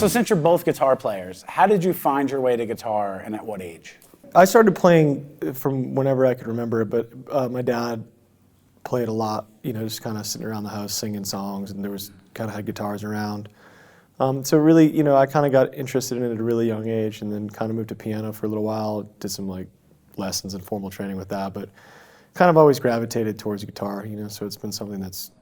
So since you're both guitar players, how did you find your way to guitar and at what age? I started playing from whenever I could remember, but my dad played a lot, just kind of sitting around the house singing songs, and there was kind of had guitars around. So really, I kind of got interested in it at a really young age, and then kind of moved to piano for a little while, did some like lessons and formal training with that, but kind of always gravitated towards guitar, so it's been something that's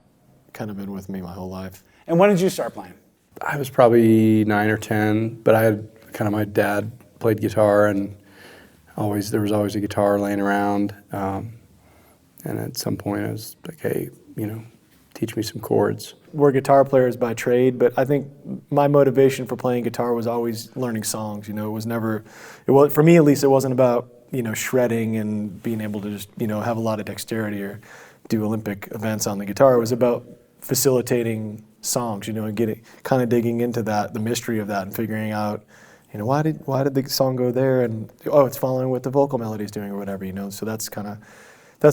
kind of been with me my whole life. And when did you start playing? I was probably 9 or 10, but I had kind of, my dad played guitar, and there was always a guitar laying around. And at some point I was like, hey, teach me some chords. We're guitar players by trade, but I think my motivation for playing guitar was always learning songs. It was never, for me at least, it wasn't about, shredding and being able to just, have a lot of dexterity or do Olympic events on the guitar. It was about facilitating songs, and kind of digging into that, the mystery of that, and figuring out, why did the song go there, and it's following what the vocal melody is doing or whatever, So that's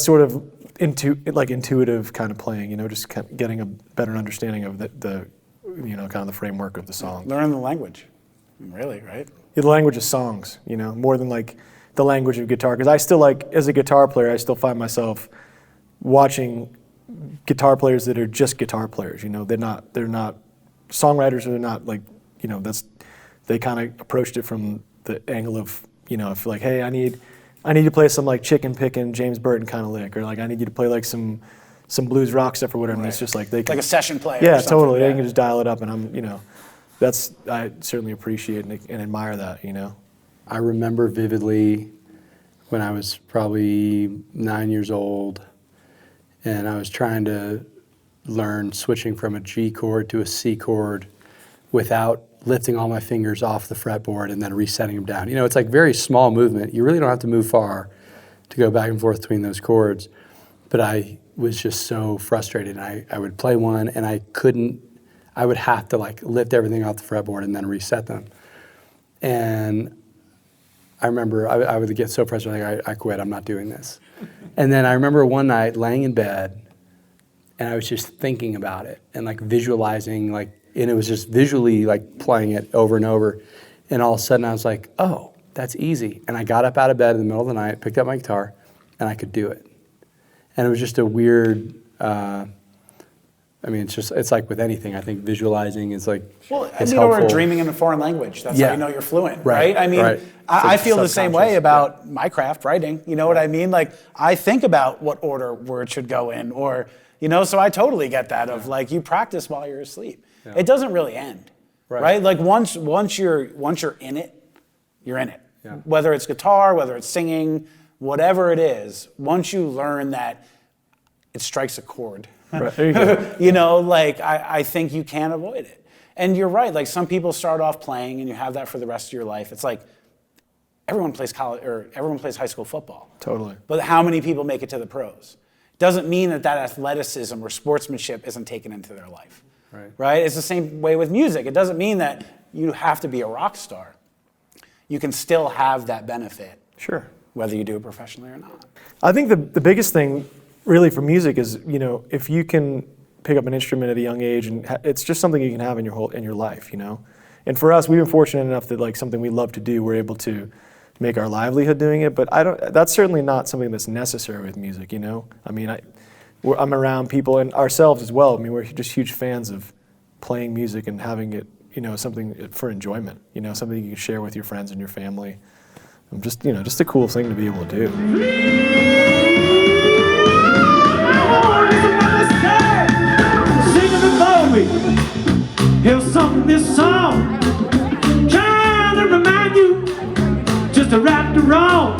sort of intuitive kind of playing, just kind of getting a better understanding of the kind of the framework of the song. Learn the language, really, right? Yeah, the language of songs, more than like the language of guitar. Because I still as a guitar player, I still find myself watching guitar players that are just guitar players. They're not songwriters, or they're not like, they kind of approached it from the angle of, if like, hey, I need to play some like chicken picking James Burton kind of lick, or like I need you to play like some blues rock stuff or whatever. Right. And it's just like they can, like a session player. Yeah, or something. Totally. Yeah. They can just dial it up, and I certainly appreciate and admire that. I remember vividly when I was probably 9 years old, and I was trying to learn switching from a G chord to a C chord without lifting all my fingers off the fretboard and then resetting them down. It's like very small movement. You really don't have to move far to go back and forth between those chords. But I was just so frustrated. I would play one and I would have to like lift everything off the fretboard and then reset them. And I remember I would get so frustrated, like I quit, I'm not doing this. And then I remember one night laying in bed, and I was just thinking about it and like visualizing, and it was just visually like playing it over and over. And all of a sudden I was like, oh, that's easy. And I got up out of bed in the middle of the night, picked up my guitar, and I could do it. And it was just a weird, it's like with anything, I think visualizing is like, helpful. Or dreaming in a foreign language. That's how you know you're fluent, right? Right. I feel the same way about my craft, writing. You know what I mean? Like, I think about what order words should go in, or, so I totally get that of like, you practice while you're asleep. Yeah. It doesn't really end, right? Like once you're in it, you're in it. Yeah. Whether it's guitar, whether it's singing, whatever it is, once you learn that it strikes a chord, right. There you go. I think you can't avoid it. And you're right, like some people start off playing and you have that for the rest of your life. It's like everyone plays high school football. Totally. But how many people make it to the pros? Doesn't mean that athleticism or sportsmanship isn't taken into their life. Right? It's the same way with music. It doesn't mean that you have to be a rock star. You can still have that benefit. Sure. Whether you do it professionally or not. I think the biggest thing really for music is, if you can pick up an instrument at a young age, and it's just something you can have in your life, And for us, we've been fortunate enough that like something we love to do, we're able to make our livelihood doing it, but that's certainly not something that's necessary with music, I'm around people and ourselves as well. We're just huge fans of playing music and having it, something for enjoyment, something you can share with your friends and your family. Just a cool thing to be able to do. Singing before me, he'll sing this song, trying to remind you just to right the wrong.